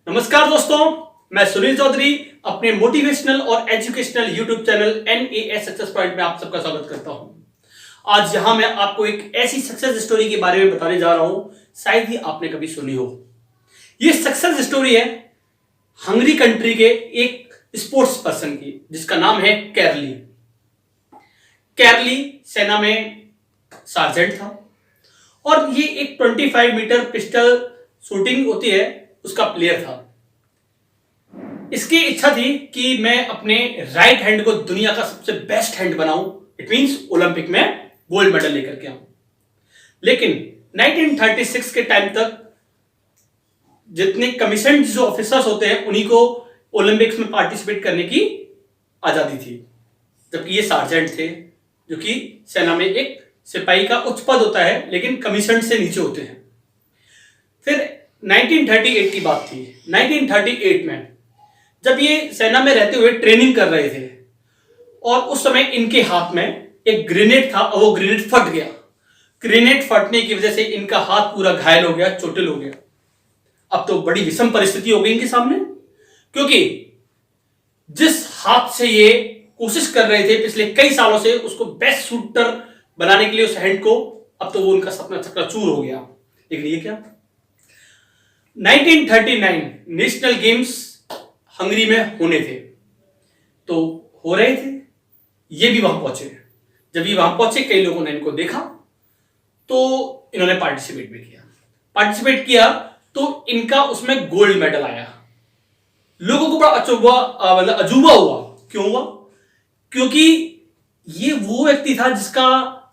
नमस्कार दोस्तों, मैं सुनील चौधरी अपने मोटिवेशनल और educational YouTube channel NAS success point में आप सबका स्वागत करता हूं। आज यहां मैं आपको एक ऐसी सक्सेस स्टोरी के बारे में बताने जा रहा हूं, शायद ही आपने कभी सुनी हो। यह सक्सेस स्टोरी है हंगरी कंट्री के एक स्पोर्ट्स पर्सन की, जिसका नाम है कैरली। कैरली सेना में सार्जेंट था और ये एक 25 मीटर पिस्टल शूटिंग होती है उसका प्लेयर था। इसकी इच्छा थी कि मैं अपने राइट हैंड को दुनिया का सबसे बेस्ट हैंड बनाऊं, इट मींस ओलंपिक में गोल्ड मेडल लेकर के आऊं। लेकिन 1936 के टाइम तक जितने कमीशन जो ऑफिसर्स होते हैं उन्हीं को ओलंपिक्स में पार्टिसिपेट करने की आजादी थी, जबकि ये सार्जेंट थे जो कि सेना में एक सिपाही का उच्च पद होता है लेकिन कमीशन से नीचे होते हैं। फिर 1938 की बात थी। 1938 में जब ये सेना में रहते हुए ट्रेनिंग कर रहे थे और उस समय इनके हाथ में एक ग्रेनेड था और वो ग्रेनेड फट गया। ग्रेनेड फटने की वजह से इनका हाथ पूरा घायल हो गया, चोटिल हो गया। अब तो बड़ी विषम परिस्थिति हो गई इनके सामने, क्योंकि जिस हाथ से ये कोशिश कर रहे थे पिछले कई सालों से उसको बेस्ट शूटर बनाने के लिए उस हैंड को, अब तो वो उनका सपना चकनाचूर हो गया। लेकिन ये क्या, 1939 नेशनल गेम्स हंगरी में होने थे, तो हो रहे थे, ये भी वहां पहुंचे। जब ये वहां पहुंचे कई लोगों ने इनको देखा तो इन्होंने पार्टिसिपेट किया तो इनका उसमें गोल्ड मेडल आया। लोगों को बड़ा अजूबा हुआ। क्यों हुआ? क्योंकि ये वो व्यक्ति था जिसका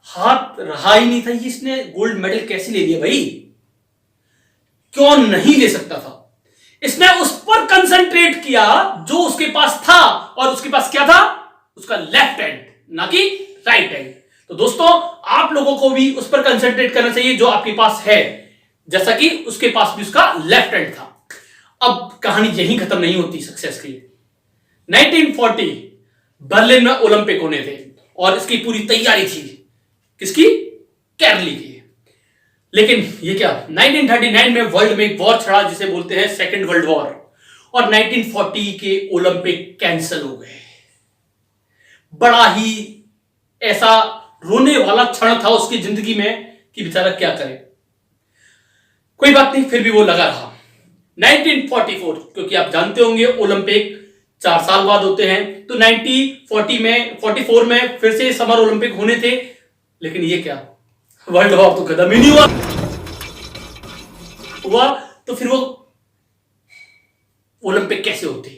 हाथ रहा ही नहीं था, ये इसने गोल्ड मेडल कैसे ले लिया भाई? क्यों नहीं ले सकता था? इसने उस पर कंसंट्रेट किया जो उसके पास था, और उसके पास क्या था? उसका लेफ्ट हैंड, ना कि राइट हैंड। तो दोस्तों, आप लोगों को भी उस पर कंसंट्रेट करना चाहिए जो आपके पास है, जैसा कि उसके पास भी उसका लेफ्ट हैंड था। अब कहानी यहीं खत्म नहीं होती सक्सेस की। 1940 बर्लिन में ओलंपिक होने थे और इसकी पूरी तैयारी थी। किसकी? कैरली की। लेकिन ये क्या, 1939 में वर्ल्ड में एक वॉर छिड़ा जिसे बोलते हैं सेकेंड वर्ल्ड वॉर, और 1940 के ओलंपिक कैंसिल हो गए। बड़ा ही ऐसा रोने वाला क्षण था उसकी जिंदगी में कि बेचारा क्या करे। कोई बात नहीं, फिर भी वो लगा रहा। 1944, क्योंकि आप जानते होंगे ओलंपिक 4 साल बाद होते हैं, तो 1944 में फिर से समर ओलंपिक होने थे। लेकिन ये क्या, वर्ल्ड वॉर तो खत्म ही नहीं हुआ तो फिर वो ओलंपिक कैसे होते?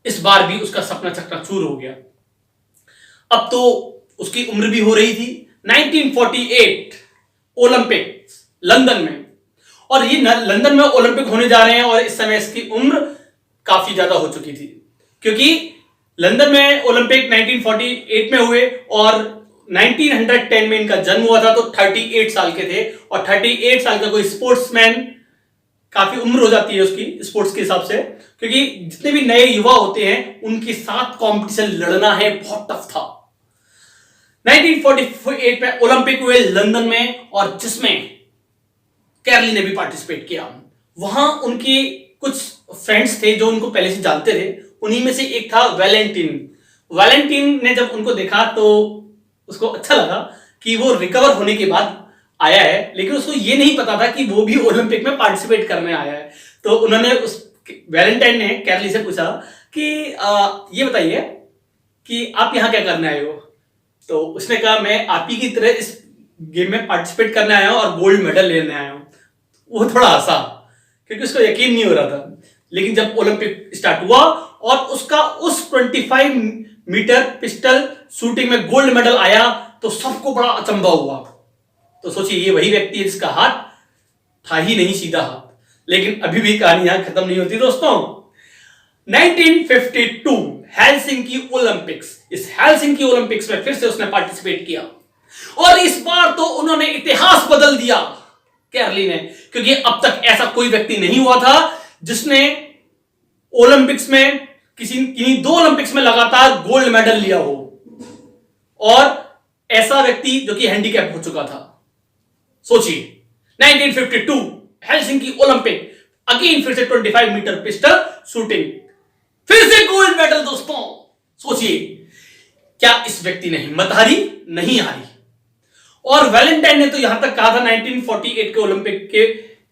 इस बार भी उसका सपना चकनाचूर हो गया। अब तो उसकी उम्र भी हो रही थी। 1948 ओलंपिक लंदन में, और ये लंदन में ओलंपिक होने जा रहे हैं, और इस समय इसकी उम्र काफी ज्यादा हो चुकी थी, क्योंकि लंदन में ओलंपिक 1948 में हुए और 1910 में इनका जन्म हुआ था, तो 38 साल के थे। और 38 साल का कोई स्पोर्ट्समैन, काफी उम्र हो जाती है उसकी स्पोर्ट्स के हिसाब से, क्योंकि जितने भी नए युवा होते हैं उनके साथ कंपटीशन लड़ना है बहुत टफ था। 1948 में ओलंपिक हुए लंदन में, और जिसमें कैरली ने भी पार्टिसिपेट किया। वहां उनके कुछ फ्रेंड्स थे जो उनको पहले से जानते थे। उन्हीं में से एक था वैलेंटिन ने जब उनको देखा तो उसको अच्छा लगा कि वो रिकवर होने के बाद आया है, लेकिन उसको ये नहीं पता था कि वो भी ओलंपिक में पार्टिसिपेट करने आया है। तो उन्होंने वैलेंटाइन ने कैरली से पूछा कि ये बताइए कि आप यहां क्या करने आए हो? तो उसने कहा, मैं आप ही की तरह इस गेम में पार्टिसिपेट करने आया हूं और गोल्ड मेडल लेने आया हूं। वो थोड़ा हंसा क्योंकि उसको यकीन नहीं हो रहा था। लेकिन जब ओलंपिक स्टार्ट हुआ और उसका उस 25 मीटर पिस्टल शूटिंग में गोल्ड मेडल आया, तो सबको बड़ा अचंभा हुआ। तो सोचिए, ये वही व्यक्ति है जिसका हाथ था ही नहीं सीधा हाथ। लेकिन अभी भी कहानी यहां खत्म नहीं होती दोस्तों। 1952 हेलसिंकी ओलंपिक्स, इस हेलसिंकी ओलंपिक्स में फिर से उसने पार्टिसिपेट किया, और इस बार तो उन्होंने इतिहास बदल दिया कैरली ने, क्योंकि अब तक ऐसा कोई व्यक्ति नहीं हुआ था जिसने ओलंपिक्स में किन्हीं 2 ओलंपिक्स में लगातार गोल्ड मेडल लिया हो, और ऐसा व्यक्ति जो कि हैंडीकैप हो चुका था। सोचिए, 1952 हेलसिंकी ओलंपिक, अगेन फिर से 25 मीटर पिस्टल शूटिंग, फिर से गोल्ड मेडल दोस्तों। सोचिए, क्या इस व्यक्ति ने हिम्मत हारी? नहीं हारी। और वैलेंटाइन ने तो यहां तक कहा था 1948 के ओलंपिक के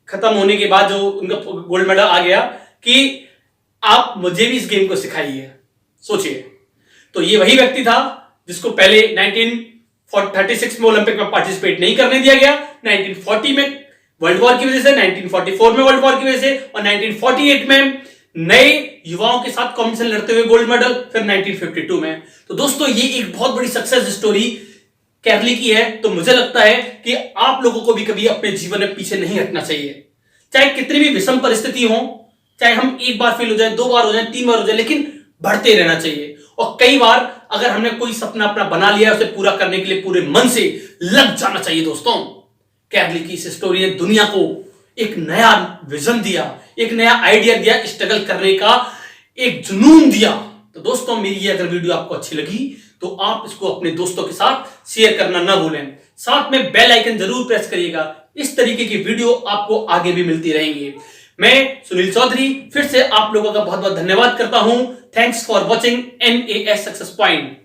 खत्म होने के बाद, जो उनका गोल्ड मेडल आ गया, कि आप मुझे भी इस गेम को सिखाइए। सोचिए, तो ये वही व्यक्ति था जिसको पहले 1936 में ओलंपिक में पार्टिसिपेट नहीं करने दिया गया, 1940 में वर्ल्ड वॉर की वजह से, 1944 में वर्ल्ड वॉर की वजह से, और 1948 में नए युवाओं के साथ कॉम्पिटिशन लड़ते हुए गोल्ड मेडल, फिर 1952 में। तो दोस्तों, ये एक बहुत बड़ी सक्सेस स्टोरी कैरली की है। तो मुझे लगता है कि आप लोगों को भी कभी अपने जीवन में पीछे नहीं हटना चाहिए, चाहे कितनी भी विषम परिस्थिति हो, चाहे हम एक बार फेल हो जाए, 2 बार हो जाए, 3 बार हो जाए, लेकिन बढ़ते रहना चाहिए। और कई बार अगर हमने कोई सपना अपना बना लिया है, उसे पूरा करने के लिए पूरे मन से लग जाना चाहिए दोस्तों। कैरली की इस स्टोरी ने दुनिया को एक नया विजन दिया, एक नया आइडिया दिया, स्ट्रगल करने का एक जुनून दिया। तो दोस्तों, मेरी ये अगर वीडियो आपको अच्छी लगी तो आप इसको अपने दोस्तों के साथ शेयर करना ना भूलें, साथ में बेल आइकन जरूर प्रेस करिएगा। इस तरीके की वीडियो आपको आगे भी मिलती रहेंगी। मैं सुनील चौधरी फिर से आप लोगों का बहुत बहुत धन्यवाद करता हूं। Thanks for watching NAS success point.